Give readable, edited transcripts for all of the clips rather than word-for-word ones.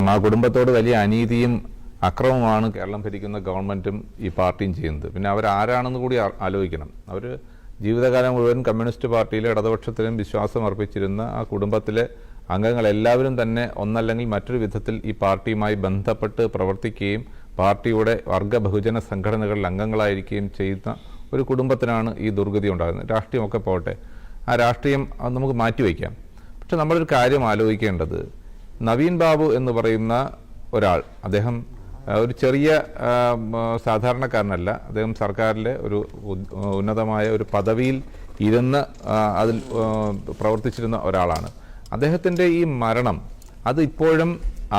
കാരണം ആ കുടുംബത്തോട് വലിയ അനീതിയും അക്രമമാണ് കേരളം ഭരിക്കുന്ന ഗവൺമെൻറ്റും ഈ പാർട്ടിയും ചെയ്യുന്നത്. പിന്നെ അവരാരാണെന്ന് കൂടി ആലോചിക്കണം. അവർ ജീവിതകാലം മുഴുവൻ കമ്മ്യൂണിസ്റ്റ് പാർട്ടിയിലെ ഇടതുപക്ഷത്തിലും വിശ്വാസം അർപ്പിച്ചിരുന്ന ആ കുടുംബത്തിലെ അംഗങ്ങളെല്ലാവരും തന്നെ ഒന്നല്ലെങ്കിൽ മറ്റൊരു വിധത്തിൽ ഈ പാർട്ടിയുമായി ബന്ധപ്പെട്ട് പ്രവർത്തിക്കുകയും പാർട്ടിയുടെ വർഗ ബഹുജന സംഘടനകളിൽ അംഗങ്ങളായിരിക്കുകയും ചെയ്യുന്ന ഒരു കുടുംബത്തിനാണ് ഈ ദുർഗതി ഉണ്ടാകുന്നത്. രാഷ്ട്രീയമൊക്കെ പോട്ടെ, ആ രാഷ്ട്രീയം അത് നമുക്ക് മാറ്റിവെക്കാം. പക്ഷെ നമ്മളൊരു കാര്യം ആലോചിക്കേണ്ടത്, നവീൻ ബാബു എന്ന് പറയുന്ന ഒരാൾ, അദ്ദേഹം ഒരു ചെറിയ സാധാരണക്കാരനല്ല. അദ്ദേഹം സർക്കാരിലെ ഒരു ഉന്നതമായ ഒരു പദവിയിൽ ഇരുന്ന് അതിൽ പ്രവർത്തിച്ചിരുന്ന ഒരാളാണ്. അദ്ദേഹത്തിൻ്റെ ഈ മരണം അത് ഇപ്പോഴും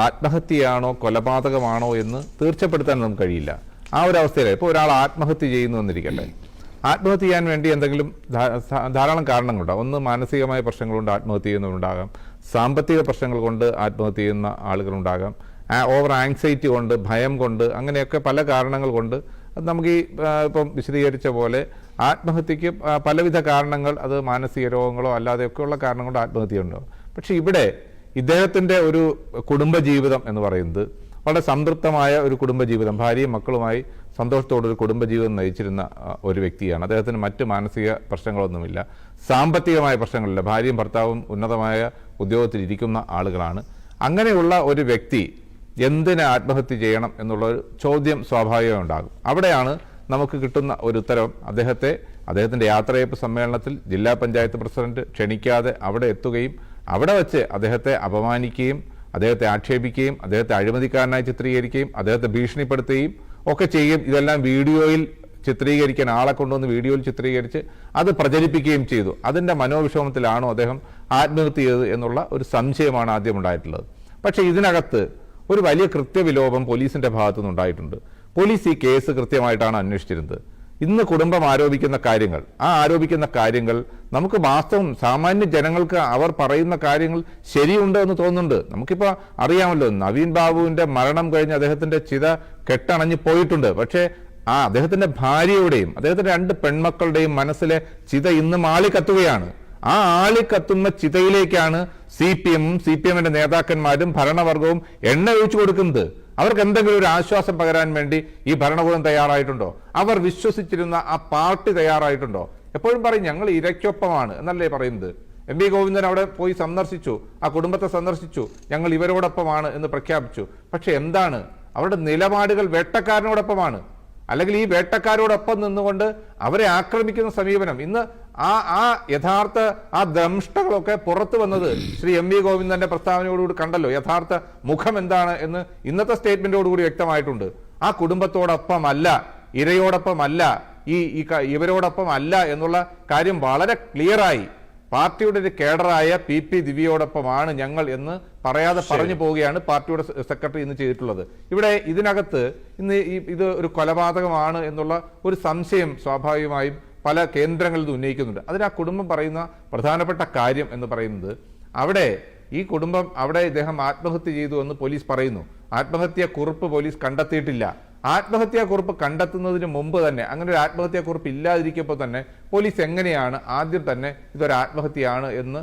ആത്മഹത്യയാണോ കൊലപാതകമാണോ എന്ന് തീർച്ചപ്പെടുത്താൻ നമുക്ക് കഴിയില്ല. ആ ഒരു അവസ്ഥയിലാണ് ഇപ്പോൾ ഒരാൾ ആത്മഹത്യ ചെയ്യുന്നു എന്നിരിക്കട്ടെ. ആത്മഹത്യ ചെയ്യാൻ വേണ്ടി എന്തെങ്കിലും ധാരാളം കാരണങ്ങളുണ്ടാകും. ഒന്ന്, മാനസികമായ പ്രശ്നങ്ങൾ കൊണ്ട് ആത്മഹത്യ ചെയ്യുന്നവരുണ്ടാകാം, സാമ്പത്തിക പ്രശ്നങ്ങൾ കൊണ്ട് ആത്മഹത്യ ചെയ്യുന്ന ആളുകളുണ്ടാകാം, ഓവർ ആങ്സൈറ്റി കൊണ്ട്, ഭയം കൊണ്ട്, അങ്ങനെയൊക്കെ പല കാരണങ്ങൾ കൊണ്ട് അത് നമുക്ക് ഈ ഇപ്പം വിശദീകരിച്ച പോലെ ആത്മഹത്യക്ക് പലവിധ കാരണങ്ങൾ, അത് മാനസിക രോഗങ്ങളോ അല്ലാതെയൊക്കെയുള്ള കാരണങ്ങൾ കൊണ്ട് ആത്മഹത്യ ഉണ്ടാകും. പക്ഷെ ഇവിടെ ഇദ്ദേഹത്തിൻ്റെ ഒരു കുടുംബജീവിതം എന്ന് പറയുന്നത് വളരെ സംതൃപ്തമായ ഒരു കുടുംബജീവിതം, ഭാര്യയും മക്കളുമായി സന്തോഷത്തോടൊരു കുടുംബജീവിതം നയിച്ചിരുന്ന ഒരു വ്യക്തിയാണ്. അദ്ദേഹത്തിന് മറ്റ് മാനസിക പ്രശ്നങ്ങളൊന്നുമില്ല, സാമ്പത്തികമായ പ്രശ്നങ്ങളില്ല, ഭാര്യയും ഭർത്താവും ഉന്നതമായ ഉദ്യോഗത്തിലിരിക്കുന്ന ആളുകളാണ്. അങ്ങനെയുള്ള ഒരു വ്യക്തി എന്തിന് ആത്മഹത്യ ചെയ്യണം എന്നുള്ളൊരു ചോദ്യം സ്വാഭാവികമായി ഉണ്ടാകും. അവിടെയാണ് നമുക്ക് കിട്ടുന്ന ഒരു ഉത്തരം. അദ്ദേഹത്തിൻ്റെ യാത്രയയപ്പ് സമ്മേളനത്തിൽ ജില്ലാ പഞ്ചായത്ത് പ്രസിഡന്റ് ക്ഷണിക്കാതെ അവിടെ എത്തുകയും അവിടെ വച്ച് അദ്ദേഹത്തെ അപമാനിക്കുകയും അദ്ദേഹത്തെ ആക്ഷേപിക്കുകയും അദ്ദേഹത്തെ അഴിമതിക്കാരനായി ചിത്രീകരിക്കുകയും അദ്ദേഹത്തെ ഭീഷണിപ്പെടുത്തുകയും ഒക്കെ ചെയ്യും. ഇതെല്ലാം വീഡിയോയിൽ ചിത്രീകരിക്കാൻ ആളെ കൊണ്ടുവന്ന് വീഡിയോയിൽ ചിത്രീകരിച്ച് അത് പ്രചരിപ്പിക്കുകയും ചെയ്തു. അതിൻ്റെ മനോവിഷമത്തിലാണോ അദ്ദേഹം ആത്മഹത്യ ചെയ്തത് എന്നുള്ള ഒരു സംശയമാണ് ആദ്യം ഉണ്ടായിട്ടുള്ളത്. പക്ഷേ ഇതിനകത്ത് ഒരു വലിയ കൃത്യവിലോപം പോലീസിന്റെ ഭാഗത്തുനിന്ന് ഉണ്ടായിട്ടുണ്ട്. പോലീസ് ഈ കേസ് കൃത്യമായിട്ടാണ് അന്വേഷിച്ചിരുന്നത്. ഇന്ന് കുടുംബം ആരോപിക്കുന്ന കാര്യങ്ങൾ, ആ ആരോപിക്കുന്ന കാര്യങ്ങൾ നമുക്ക് വാസ്തവം സാമാന്യ ജനങ്ങൾക്ക് അവർ പറയുന്ന കാര്യങ്ങൾ ശരിയുണ്ട് എന്ന് തോന്നുന്നുണ്ട്. നമുക്കിപ്പോൾ അറിയാമല്ലോ, നവീൻ ബാബുവിന്റെ മരണം കഴിഞ്ഞ് അദ്ദേഹത്തിന്റെ ചിത കെട്ടണഞ്ഞ് പോയിട്ടുണ്ട്. പക്ഷേ അദ്ദേഹത്തിന്റെ ഭാര്യയുടെയും അദ്ദേഹത്തിന്റെ 2 പെൺമക്കളുടെയും മനസ്സിലെ ചിത ഇന്നും ആളിക്കത്തുകയാണ്. ആ ആളിക്കത്തുന്ന ചിതയിലേക്കാണ് CPMന്റെ നേതാക്കന്മാരും ഭരണവർഗവും എണ്ണ ഒഴിച്ചു കൊടുക്കുന്നത്. അവർക്ക് എന്തെങ്കിലും ഒരു ആശ്വാസം പകരാൻ വേണ്ടി ഈ ഭരണകൂടം തയ്യാറായിട്ടുണ്ടോ? അവർ വിശ്വസിച്ചിരുന്ന ആ പാർട്ടി തയ്യാറായിട്ടുണ്ടോ? എപ്പോഴും പറയും ഞങ്ങൾ ഇരയ്ക്കൊപ്പമാണ് എന്നല്ലേ പറയുന്നത്. MV ഗോവിന്ദൻ അവിടെ പോയി സന്ദർശിച്ചു, ആ കുടുംബത്തെ സന്ദർശിച്ചു, ഞങ്ങൾ ഇവരോടൊപ്പമാണ് എന്ന് പ്രഖ്യാപിച്ചു. പക്ഷെ എന്താണ് അവരുടെ നിലപാടുകൾ? വേട്ടക്കാരനോടൊപ്പമാണ്, അല്ലെങ്കിൽ ഈ വേട്ടക്കാരോടൊപ്പം നിന്നുകൊണ്ട് അവരെ ആക്രമിക്കുന്ന സമീപനം. ഇന്ന് ആ യഥാർത്ഥ ആ ദംഷ്ടകളൊക്കെ പുറത്തു വന്നത് ശ്രീ MV ഗോവിന്ദന്റെ പ്രസ്താവനയോടുകൂടി കണ്ടല്ലോ. യഥാർത്ഥ മുഖം എന്താണ് എന്ന് ഇന്നത്തെ സ്റ്റേറ്റ്മെന്റോടുകൂടി വ്യക്തമായിട്ടുണ്ട്. ആ കുടുംബത്തോടൊപ്പമല്ല, ഇരയോടൊപ്പമല്ല, ഇവരോടൊപ്പം അല്ല എന്നുള്ള കാര്യം വളരെ ക്ലിയറായി പാർട്ടിയുടെ ഒരു കേഡറായ PP ദിവ്യയോടൊപ്പമാണ് ഞങ്ങൾ എന്ന് പറയാതെ പറഞ്ഞു പോവുകയാണ് പാർട്ടിയുടെ സെക്രട്ടറി ഇന്ന് ചെയ്തിട്ടുള്ളത്. ഇവിടെ ഇതിനകത്ത് ഇന്ന് ഇത് ഒരു കൊലപാതകമാണ് എന്നുള്ള ഒരു സംശയം സ്വാഭാവികമായും പല കേന്ദ്രങ്ങളിൽ നിന്ന് ഉന്നയിക്കുന്നുണ്ട്. അതിന് ആ കുടുംബം പറയുന്ന പ്രധാനപ്പെട്ട കാര്യം എന്ന് പറയുന്നത്, അവിടെ ഈ കുടുംബം അവിടെ ഇദ്ദേഹം ആത്മഹത്യ ചെയ്തു എന്ന് പോലീസ് പറയുന്നു. ആത്മഹത്യാ കുറിപ്പ് പോലീസ് കണ്ടെത്തിയിട്ടില്ല. ആത്മഹത്യാ കുറിപ്പ് കണ്ടെത്തുന്നതിന് മുമ്പ് തന്നെ, അങ്ങനെ ഒരു ആത്മഹത്യാ കുറിപ്പ് ഇല്ലാതിരിക്കുമ്പോൾ തന്നെ പോലീസ് എങ്ങനെയാണ് ആദ്യം തന്നെ ഇതൊരു ആത്മഹത്യയാണ് എന്ന്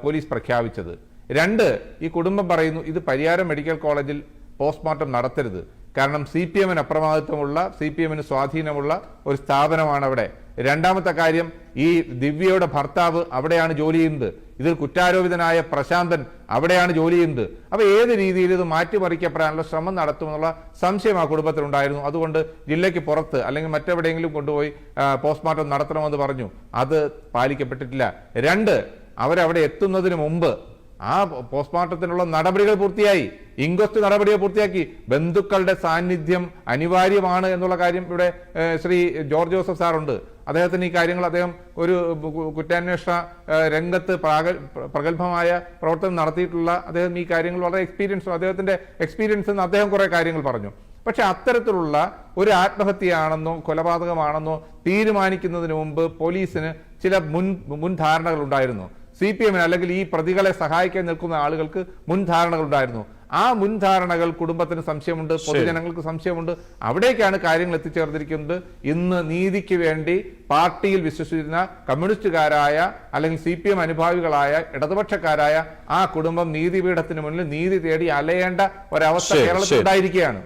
പോലീസ് പ്രഖ്യാപിച്ചത്? 2, ഈ കുടുംബം പറയുന്നു ഇത് പരിയാരം മെഡിക്കൽ കോളേജിൽ പോസ്റ്റ്മോർട്ടം നടത്തരുത്. കാരണം CPMന് അപ്രമാദിത്വമുള്ള, CPMന് സ്വാധീനമുള്ള ഒരു സ്ഥാപനമാണ് അവിടെ. രണ്ടാമത്തെ കാര്യം, ഈ ദിവ്യയുടെ ഭർത്താവ് അവിടെയാണ് ജോലി ചെയ്യുന്നത്. ഇതിൽ കുറ്റാരോപിതനായ പ്രശാന്തൻ അവിടെയാണ് ജോലി ചെയ്യുന്നത്. അപ്പൊ ഏത് രീതിയിൽ ഇത് മാറ്റിമറിക്കപ്പെടാനുള്ള ശ്രമം നടത്തുമെന്നുള്ള സംശയം ആ കുടുംബത്തിനുണ്ടായിരുന്നു. അതുകൊണ്ട് ജില്ലയ്ക്ക് പുറത്ത് അല്ലെങ്കിൽ മറ്റെവിടെയെങ്കിലും കൊണ്ടുപോയി പോസ്റ്റ്മോർട്ടം നടത്തണമെന്ന് പറഞ്ഞു. അത് പാലിക്കപ്പെട്ടിട്ടില്ല. 2, അവരവിടെ എത്തുന്നതിന് മുമ്പ് ആ പോസ്റ്റ്മോർട്ടത്തിനുള്ള നടപടികൾ പൂർത്തിയായി, ഇൻക്വസ്റ്റ് നടപടികൾ പൂർത്തിയാക്കി. ബന്ധുക്കളുടെ സാന്നിധ്യം അനിവാര്യമാണ് എന്നുള്ള കാര്യം ഇവിടെ ശ്രീ ജോർജ് ജോസഫ് സാറുണ്ട്. അദ്ദേഹത്തിന് ഈ കാര്യങ്ങൾ, അദ്ദേഹം ഒരു കുറ്റാന്വേഷണ രംഗത്ത് പ്രഗത്ഭമായ പ്രവർത്തനം നടത്തിയിട്ടുള്ള അദ്ദേഹം ഈ കാര്യങ്ങൾ വളരെ അദ്ദേഹത്തിന്റെ എക്സ്പീരിയൻസിൽ നിന്ന് അദ്ദേഹം കുറെ കാര്യങ്ങൾ പറഞ്ഞു. പക്ഷെ അത്തരത്തിലുള്ള ഒരു ആത്മഹത്യയാണെന്നോ കൊലപാതകമാണെന്നോ തീരുമാനിക്കുന്നതിന് മുമ്പ് പോലീസിന് ചില മുൻധാരണകൾ ഉണ്ടായിരുന്നു. CPMന് അല്ലെങ്കിൽ ഈ പ്രതികളെ സഹായിക്കാൻ നിൽക്കുന്ന ആളുകൾക്ക് മുൻധാരണകൾ ഉണ്ടായിരുന്നു. ആ മുൻധാരണകൾ കുടുംബത്തിന് സംശയമുണ്ട്, പൊതുജനങ്ങൾക്ക് സംശയമുണ്ട്. അവിടേക്കാണ് കാര്യങ്ങൾ എത്തിച്ചേർന്നിരിക്കുന്നത്. ഇന്ന് നീതിക്ക് വേണ്ടി പാർട്ടിയിൽ വിശ്വസിച്ചിരുന്ന കമ്മ്യൂണിസ്റ്റുകാരായ അല്ലെങ്കിൽ CPM അനുഭാവികളായ ഇടതുപക്ഷക്കാരായ ആ കുടുംബം നീതിപീഠത്തിന് മുന്നിൽ നീതി തേടി അലയേണ്ട ഒരവസ്ഥ കേരളത്തിൽ ഉണ്ടായിരിക്കുകയാണ്.